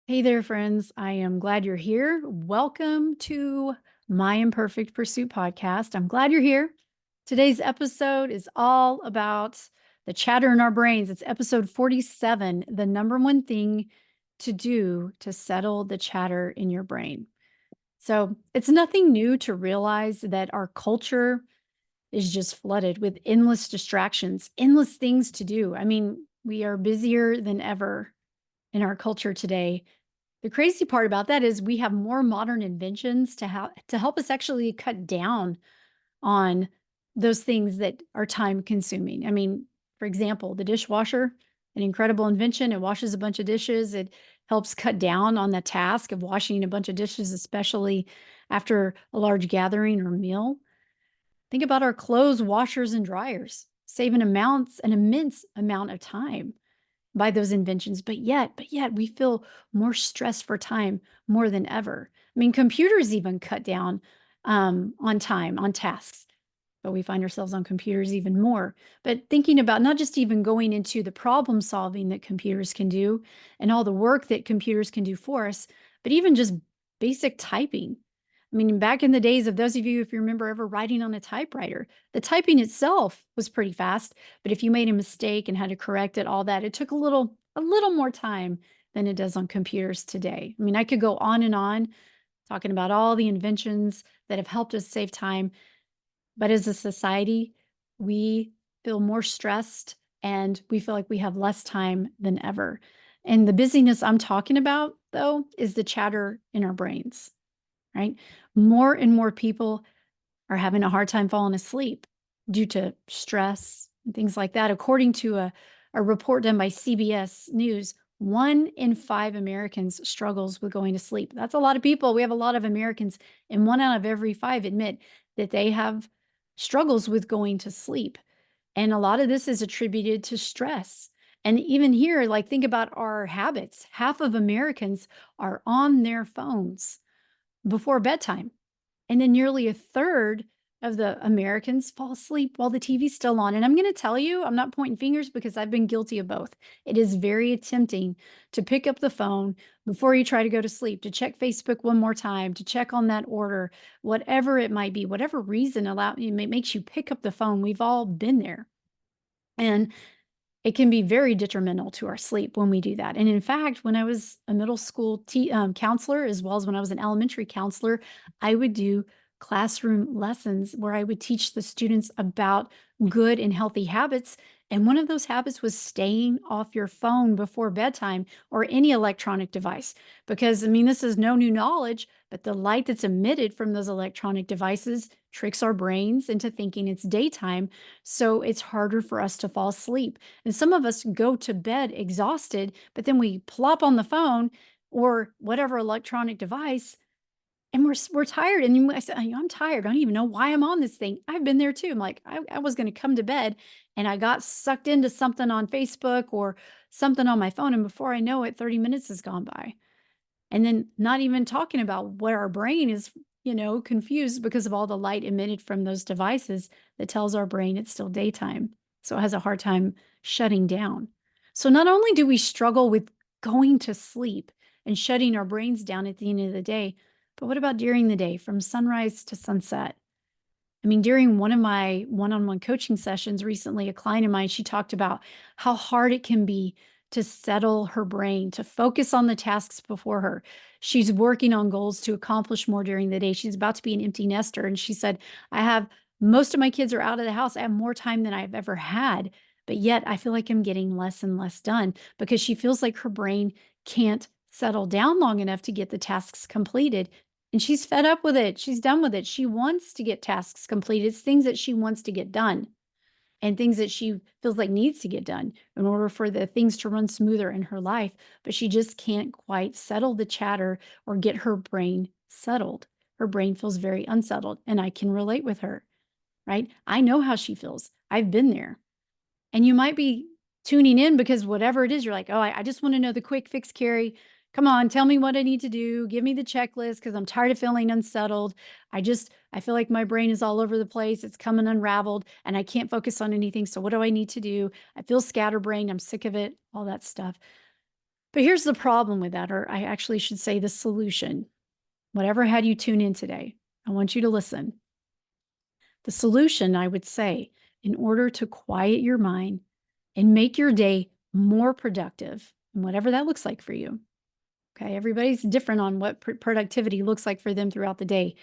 Hey there, friends. I am glad you're here. Welcome to my Imperfect Pursuit podcast. I'm glad you're here. Today's episode is all about the chatter in our brains. It's episode 47, the number one thing to do to settle the chatter in your brain. So it's nothing new to realize that our culture is just flooded with endless distractions, endless things to do. I mean, we are busier than ever in our culture today. The crazy part about that is we have more modern inventions to help us actually cut down on those things that are time consuming. I mean, for example, the dishwasher, an incredible invention. It washes a bunch of dishes. It helps cut down on the task of washing a bunch of dishes, especially after a large gathering or meal. Think about our clothes washers and dryers, saving an immense amount of time by those inventions, but yet we feel more stressed for time more than ever. I mean, computers even cut down on time, on tasks, but we find ourselves on computers even more. But thinking about not just even going into the problem solving that computers can do and all the work that computers can do for us, but even just basic typing. I mean, back in the days of those of you, if you remember ever writing on a typewriter, the typing itself was pretty fast. But if you made a mistake and had to correct it, all that, it took a little more time than it does on computers today. I mean, I could go on and on talking about all the inventions that have helped us save time, but as a society, we feel more stressed and we feel like we have less time than ever. And the busyness I'm talking about, though, is the chatter in our brains, right? More and more people are having a hard time falling asleep due to stress and things like that. According to a report done by CBS News, 1 in 5 Americans struggles with going to sleep. That's a lot of people. We have a lot of Americans, and 1 out of every 5 admit that they have struggles with going to sleep. And a lot of this is attributed to stress. And even here, like think about our habits. Half of Americans are on their phones before bedtime. And then nearly a third of the Americans fall asleep while the TV's still on. And I'm going to tell you, I'm not pointing fingers because I've been guilty of both. It is very tempting to pick up the phone before you try to go to sleep, to check Facebook one more time, to check on that order, whatever it might be, whatever reason makes you pick up the phone. We've all been there. And it can be very detrimental to our sleep when we do that. And in fact, when I was a middle school counselor, as well as when I was an elementary counselor, I would do classroom lessons where I would teach the students about good and healthy habits. And one of those habits was staying off your phone before bedtime or any electronic device. Because, I mean, this is no new knowledge, but the light that's emitted from those electronic devices tricks our brains into thinking it's daytime. So it's harder for us to fall asleep. And some of us go to bed exhausted, but then we plop on the phone or whatever electronic device and we're tired. And I said, I'm tired. I don't even know why I'm on this thing. I've been there too. I'm like, I was going to come to bed and I got sucked into something on Facebook or something on my phone. And before I know it, 30 minutes has gone by. And then not even talking about what our brain is, confused because of all the light emitted from those devices that tells our brain it's still daytime. So it has a hard time shutting down. So not only do we struggle with going to sleep and shutting our brains down at the end of the day, but what about during the day from sunrise to sunset? I mean, during one of my one-on-one coaching sessions recently, a client of mine, she talked about how hard it can be to settle her brain, to focus on the tasks before her. She's working on goals to accomplish more during the day. She's about to be an empty nester. And she said, I have most of my kids are out of the house. I have more time than I've ever had. But yet I feel like I'm getting less and less done because she feels like her brain can't settle down long enough to get the tasks completed. And she's fed up with it. She's done with it. She wants to get tasks completed. It's things that she wants to get done and things that she feels like needs to get done in order for the things to run smoother in her life. But she just can't quite settle the chatter or get her brain settled. Her brain feels very unsettled. And I can relate with her, right? I know how she feels. I've been there. And you might be tuning in because whatever it is, you're like, oh, I just want to know the quick fix, Carrie. Come on, tell me what I need to do. Give me the checklist because I'm tired of feeling unsettled. I feel like my brain is all over the place. It's coming unraveled and I can't focus on anything. So what do I need to do? I feel scatterbrained. I'm sick of it, all that stuff. But here's the problem with that, or I actually should say the solution. Whatever had you tune in today, I want you to listen. The solution, I would say, in order to quiet your mind and make your day more productive, and whatever that looks like for you. Okay. Everybody's different on what productivity looks like for them throughout the day.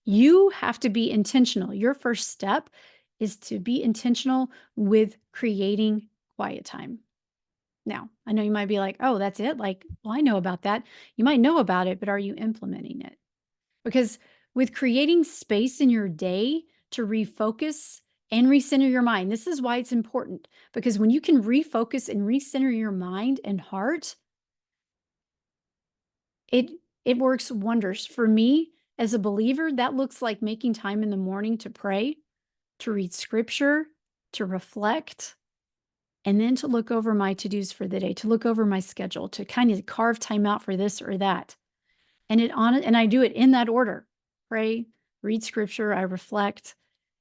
You have to be intentional. Your first step is to be intentional with creating quiet time. Now, I know you might be like, oh, that's it. Like, well, I know about that. You might know about it, but are you implementing it? Because with creating space in your day to refocus and recenter your mind, this is why it's important. Because when you can refocus and recenter your mind and heart, it it works wonders. For me, as a believer, that looks like making time in the morning to pray, to read scripture, to reflect, and then to look over my to-dos for the day, to look over my schedule, to kind of carve time out for this or that. And I do it in that order. Pray, read scripture, I reflect,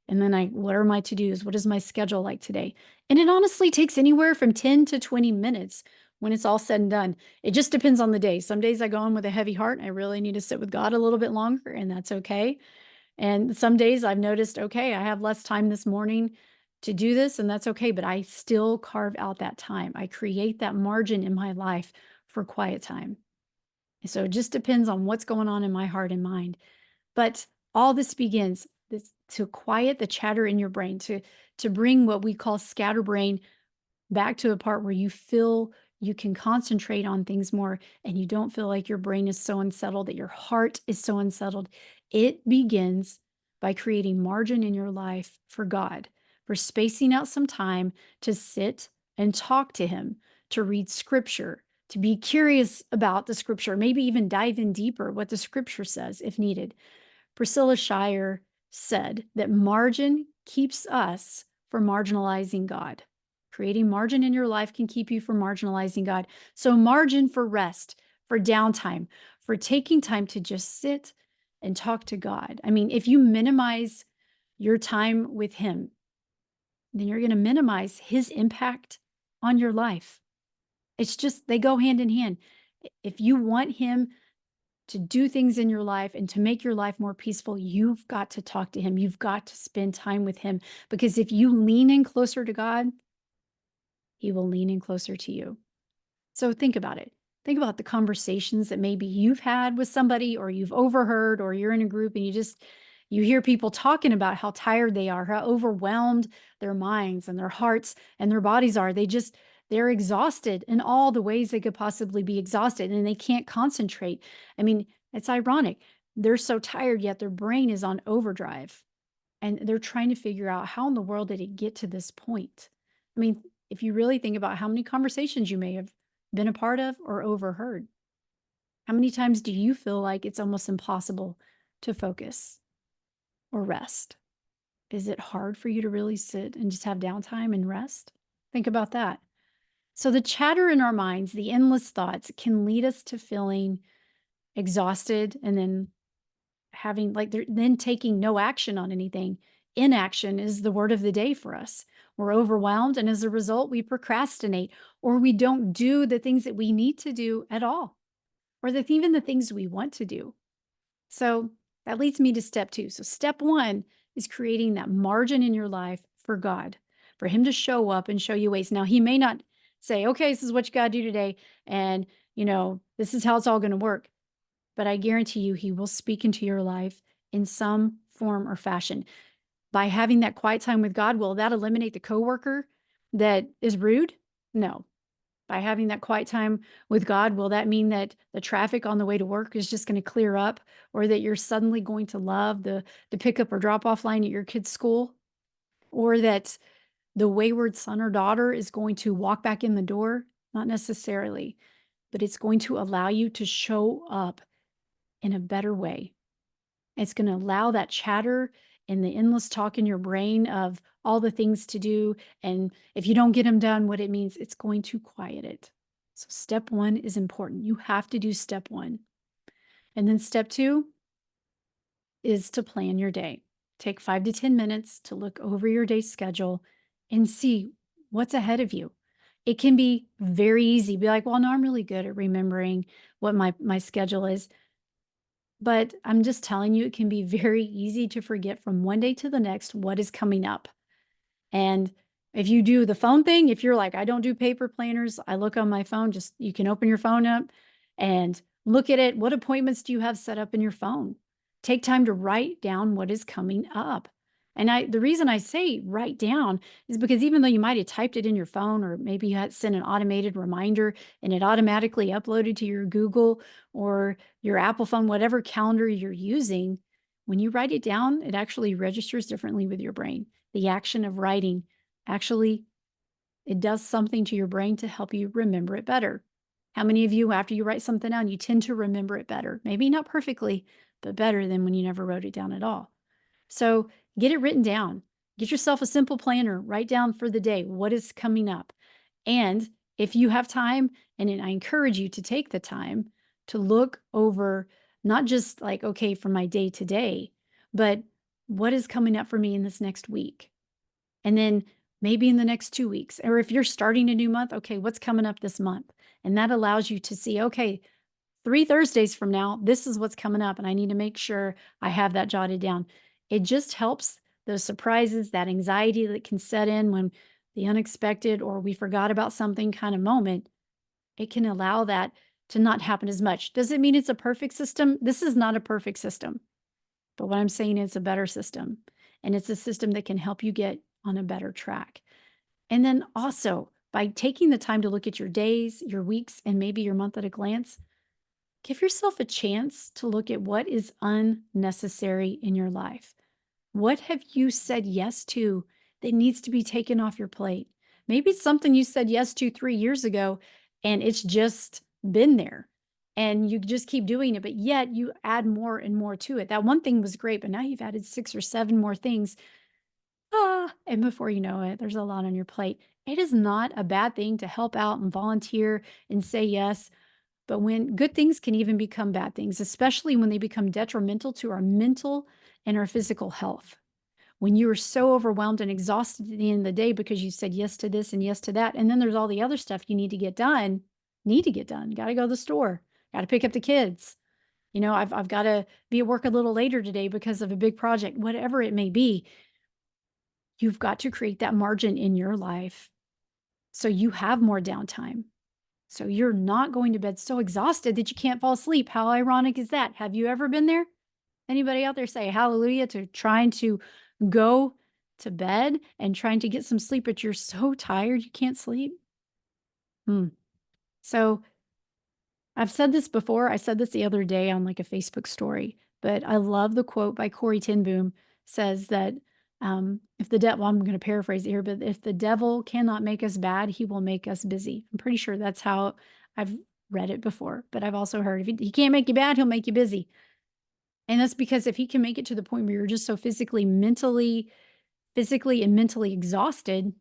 and then I what are my to-dos? What is my schedule like today? And it honestly takes anywhere from 10 to 20 minutes when it's all said and done. It just depends on the day. Some days I go in with a heavy heart and I really need to sit with God a little bit longer, and that's okay. And some days I've noticed, okay, I have less time this morning to do this, and that's okay, but I still carve out that time. I create that margin in my life for quiet time. So it just depends on what's going on in my heart and mind. But all this begins to quiet the chatter in your brain, to bring what we call scatterbrain back to a part where you feel you can concentrate on things more and you don't feel like your brain is so unsettled, that your heart is so unsettled. It begins by creating margin in your life for God, for spacing out some time to sit and talk to Him, to read scripture, to be curious about the scripture, maybe even dive in deeper what the scripture says if needed. Priscilla Shire said that margin keeps us from marginalizing God. Creating margin in your life can keep you from marginalizing God. So, margin for rest, for downtime, for taking time to just sit and talk to God. I mean, if you minimize your time with Him, then you're going to minimize His impact on your life. It's just, they go hand in hand. If you want Him to do things in your life and to make your life more peaceful, you've got to talk to Him. You've got to spend time with Him, because if you lean in closer to God, He will lean in closer to you. So think about it. Think about the conversations that maybe you've had with somebody, or you've overheard, or you're in a group and you hear people talking about how tired they are, how overwhelmed their minds and their hearts and their bodies are. They're exhausted in all the ways they could possibly be exhausted, and they can't concentrate. I mean, it's ironic. They're so tired, yet their brain is on overdrive. And they're trying to figure out, how in the world did it get to this point? I mean, if you really think about how many conversations you may have been a part of or overheard, how many times do you feel like it's almost impossible to focus or rest? Is it hard for you to really sit and just have downtime and rest? Think about that. So, the chatter in our minds, the endless thoughts, can lead us to feeling exhausted, and then then taking no action on anything. Inaction is the word of the day for us. We're overwhelmed, and as a result, we procrastinate, or we don't do the things that we need to do at all, or even the things we want to do. So that leads me to step two. So, step one is creating that margin in your life for God, for Him to show up and show you ways. Now, He may not say, okay, this is what you got to do today, and this is how it's all going to work. But I guarantee you, He will speak into your life in some form or fashion. By having that quiet time with God, will that eliminate the coworker that is rude? No. By having that quiet time with God, will that mean that the traffic on the way to work is just going to clear up, or that you're suddenly going to love the pickup or drop off line at your kid's school, or that the wayward son or daughter is going to walk back in the door? Not necessarily, but it's going to allow you to show up in a better way. It's going to allow that chatter and the endless talk in your brain of all the things to do. And if you don't get them done, what it means, it's going to quiet it. So, step one is important. You have to do step one. And then step two is to plan your day. Take 5 to 10 minutes to look over your day schedule and see what's ahead of you. It can be very easy. Be like, well, no, I'm really good at remembering what my schedule is. But I'm just telling you, it can be very easy to forget from one day to the next what is coming up. And if you do the phone thing, if you're like, I don't do paper planners, I look on my phone, just you can open your phone up and look at it. What appointments do you have set up in your phone? Take time to write down what is coming up. And the reason I say write down is because even though you might have typed it in your phone, or maybe you had sent an automated reminder and it automatically uploaded to your Google or your Apple phone, whatever calendar you're using, when you write it down, it actually registers differently with your brain. The action of writing actually, it does something to your brain to help you remember it better. How many of you, after you write something down, you tend to remember it better? Maybe not perfectly, but better than when you never wrote it down at all. So get it written down. Get yourself a simple planner. Write down for the day what is coming up. And if you have time, and I encourage you to take the time to look over not just like, okay, for my day to day, but what is coming up for me in this next week? And then maybe in the next 2 weeks, or if you're starting a new month, okay, what's coming up this month? And that allows you to see, okay, 3 Thursdays from now, this is what's coming up. And I need to make sure I have that jotted down. It just helps those surprises, that anxiety that can set in when the unexpected or we forgot about something kind of moment, it can allow that to not happen as much. Does it mean it's a perfect system? This is not a perfect system. But what I'm saying is a better system. And it's a system that can help you get on a better track. And then also, by taking the time to look at your days, your weeks, and maybe your month at a glance, give yourself a chance to look at what is unnecessary in your life. What have you said yes to that needs to be taken off your plate? Maybe it's something you said yes to 3 years ago and it's just been there and you just keep doing it, but yet you add more and more to it. That one thing was great, but now you've added 6 or 7 more things. And before you know it, there's a lot on your plate. It is not a bad thing to help out and volunteer and say yes. But when good things can even become bad things, especially when they become detrimental to our mental and our physical health. When you are so overwhelmed and exhausted at the end of the day because you said yes to this and yes to that, and then there's all the other stuff you need to get done. Got to go to the store, got to pick up the kids. I've got to be at work a little later today because of a big project, whatever it may be. You've got to create that margin in your life so you have more downtime. So you're not going to bed so exhausted that you can't fall asleep. How ironic is that? Have you ever been there? Anybody out there say hallelujah to trying to go to bed and trying to get some sleep, but you're so tired you can't sleep? Hmm. So I've said this before. I said this the other day on like a Facebook story, but I love the quote by Corey Ten Boom says that if the devil, I'm going to paraphrase it here, but if the devil cannot make us bad, he will make us busy. I'm pretty sure that's how I've read it before, but I've also heard if he can't make you bad, he'll make you busy. And that's because if he can make it to the point where you're just so physically and mentally exhausted,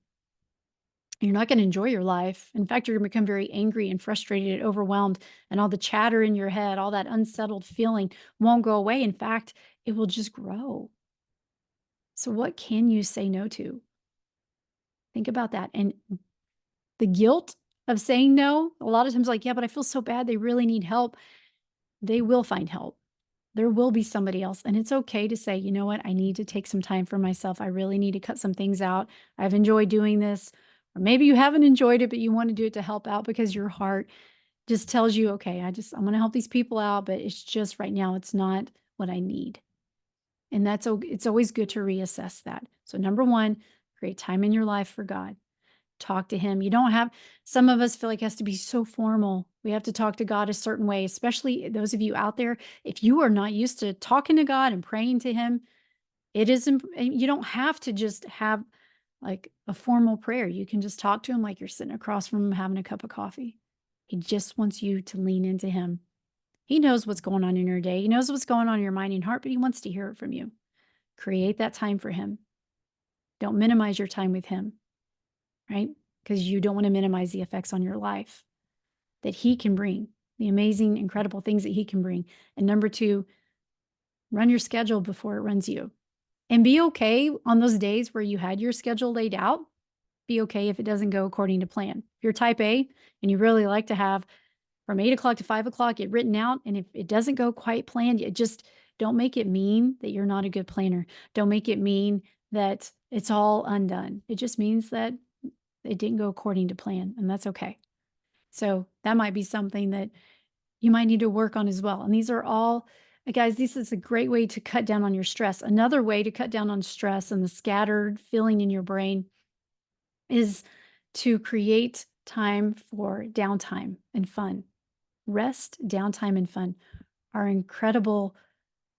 you're not going to enjoy your life. In fact, you're going to become very angry and frustrated and overwhelmed, and all the chatter in your head, all that unsettled feeling won't go away. In fact, it will just grow. So, what can you say no to? Think about that. And the guilt of saying no, a lot of times, like, yeah, but I feel so bad. They really need help. They will find help. There will be somebody else. And it's okay to say, you know what? I need to take some time for myself. I really need to cut some things out. I've enjoyed doing this. Or maybe you haven't enjoyed it, but you want to do it to help out because your heart just tells you, okay, I'm going to help these people out, but it's just right now, it's not what I need. And it's always good to reassess that. So, number one, create time in your life for God. Talk to him. You don't have Some of us feel like it has to be so formal. We have to talk to God a certain way, especially those of you out there. If you are not used to talking to God and praying to him, and you don't have to just have like a formal prayer. You can just talk to him like you're sitting across from him having a cup of coffee. He just wants you to lean into him. He knows what's going on in your day. He knows what's going on in your mind and heart, but he wants to hear it from you. Create that time for him. Don't minimize your time with him, right? Because you don't want to minimize the effects on your life that he can bring, the amazing, incredible things that he can bring. And number two, run your schedule before it runs you. And be okay on those days where you had your schedule laid out. be okay if it doesn't go according to plan. If you're type A and you really like to have from 8 o'clock to 5 o'clock it written out, and if it doesn't go quite planned, it just don't make it mean that you're not a good planner. Don't make it mean that it's all undone. It just means that it didn't go according to plan, and that's okay. So that might be something that you might need to work on as well. And these are all, guys, this is a great way to cut down on your stress. Another way to cut down on stress and the scattered feeling in your brain is to create time for downtime and fun. Rest, downtime, and fun are incredible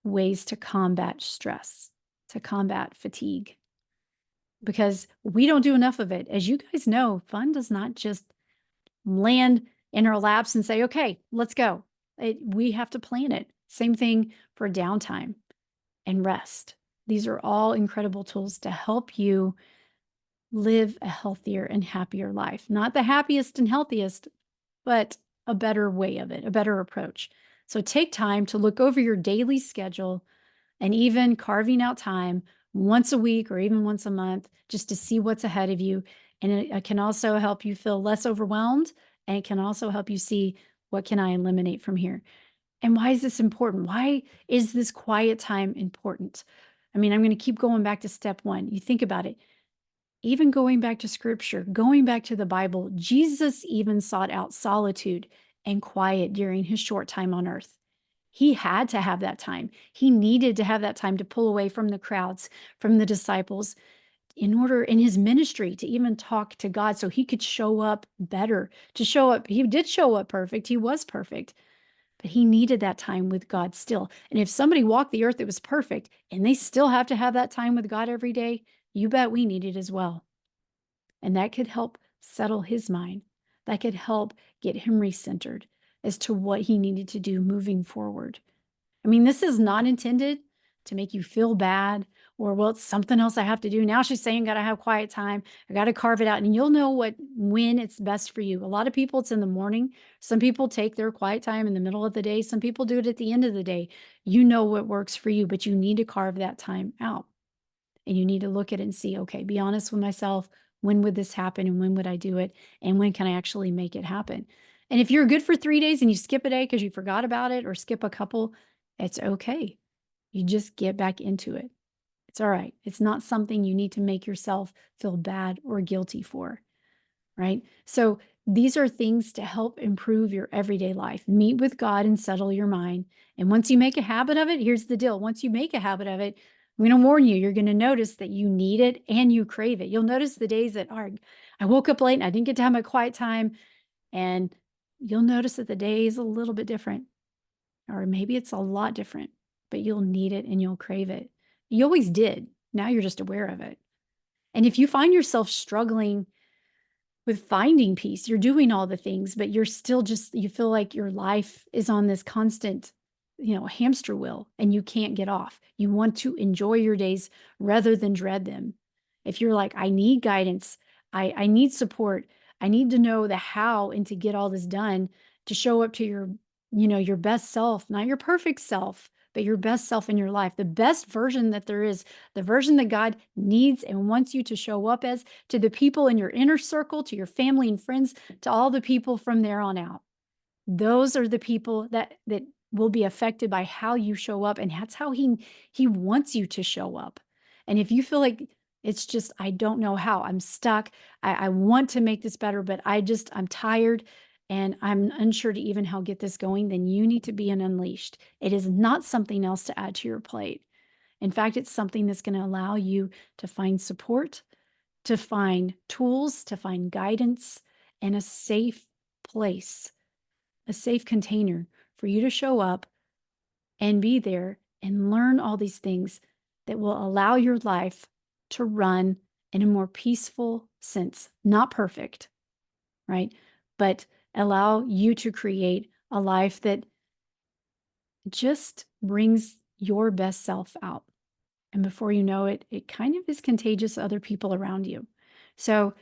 ways to combat stress, to combat fatigue, because we don't do enough of it. As you guys know, fun does not just land in our laps and say, okay, let's go. We have to plan it. Same thing for downtime and rest. These are all incredible tools to help you live a healthier and happier life. Not the happiest and healthiest, but a better way of it, a better approach. So take time to look over your daily schedule and even carving out time once a week or even once a month just to see what's ahead of you. And it can also help you feel less overwhelmed, and it can also help you see what can I eliminate from here. And why is this important? Why is this quiet time important? I mean, I'm going to keep going back to step one. You think about it. Even going back to scripture, going back to the Bible, Jesus even sought out solitude and quiet during his short time on earth. He had to have that time. He needed to have that time to pull away from the crowds, from the disciples, in order in his ministry to even talk to God so he could show up better, to show up. He did show up perfect. He was perfect, but he needed that time with God still. And if somebody walked the earth that was perfect and they still have to have that time with God every day, you bet we need it as well. And that could help settle his mind. That could help get him recentered as to what he needed to do moving forward. I mean, this is not intended to make you feel bad or, well, it's something else I have to do. Now she's saying, got to have quiet time. I got to carve it out. And you'll know when it's best for you. A lot of people, it's in the morning. Some people take their quiet time in the middle of the day. Some people do it at the end of the day. You know what works for you, but you need to carve that time out. And you need to look at it and see, okay, be honest with myself. When would this happen? And when would I do it? And when can I actually make it happen? And if you're good for 3 days and you skip a day because you forgot about it or skip a couple, it's okay. You just get back into it. It's all right. It's not something you need to make yourself feel bad or guilty for, right? So these are things to help improve your everyday life. Meet with God and settle your mind. And once you make a habit of it, here's the deal. Once you make a habit of it, I'm going to warn you, you're going to notice that you need it and you crave it. You'll notice the days that are, I woke up late and I didn't get to have my quiet time. And you'll notice that the day is a little bit different, or maybe it's a lot different, but you'll need it and you'll crave it. You always did. Now you're just aware of it. And if you find yourself struggling with finding peace, you're doing all the things, but you're still just, you feel like your life is on this constant, hamster wheel and you can't get off. You want to enjoy your days rather than dread them. If you're like, I need guidance, I need support, I need to know the how and to get all this done, to show up to your best self, not your perfect self, but your best self in your life, the best version that there is, the version that God needs and wants you to show up as, to the people in your inner circle, to your family and friends, to all the people from there on out. Those are the people that will be affected by how you show up, and that's how he wants you to show up. And if you feel like it's just, I don't know how, I'm stuck, I want to make this better, but I'm tired and I'm unsure to even how get this going, then you need to be an unleashed. It is not something else to add to your plate. In fact, it's something that's going to allow you to find support, to find tools, to find guidance, and a safe place, a safe container for you to show up and be there and learn all these things that will allow your life to run in a more peaceful sense. Not perfect, right? But allow you to create a life that just brings your best self out. And before you know it, it kind of is contagious to other people around you. So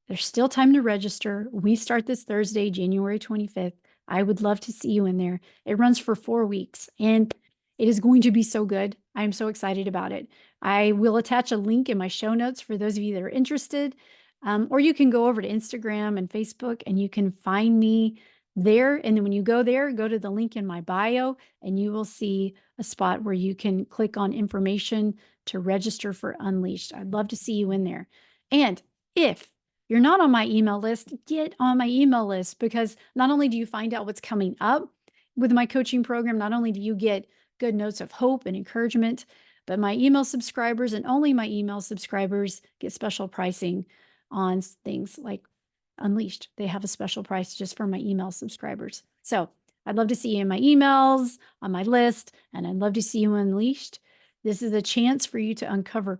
there's still time to register. We start this Thursday, January 25th. I would love to see you in there. It runs for 4 weeks and it is going to be so good. I'm so excited about it. I will attach a link in my show notes for those of you that are interested. Or you can go over to Instagram and Facebook and you can find me there. And then when you go there, go to the link in my bio and you will see a spot where you can click on information to register for Unleashed. I'd love to see you in there. And if you're not on my email list, get on my email list because not only do you find out what's coming up with my coaching program, not only do you get good notes of hope and encouragement, but my email subscribers and only my email subscribers get special pricing on things like Unleashed. They have a special price just for my email subscribers. So I'd love to see you in my emails, on my list, and I'd love to see you Unleashed. This is a chance for you to uncover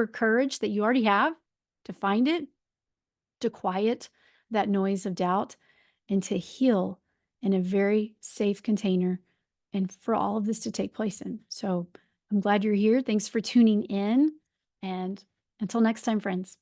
courage that you already have, to find it, to quiet that noise of doubt, and to heal in a very safe container and for all of this to take place in. So I'm glad you're here. Thanks for tuning in. And until next time, friends.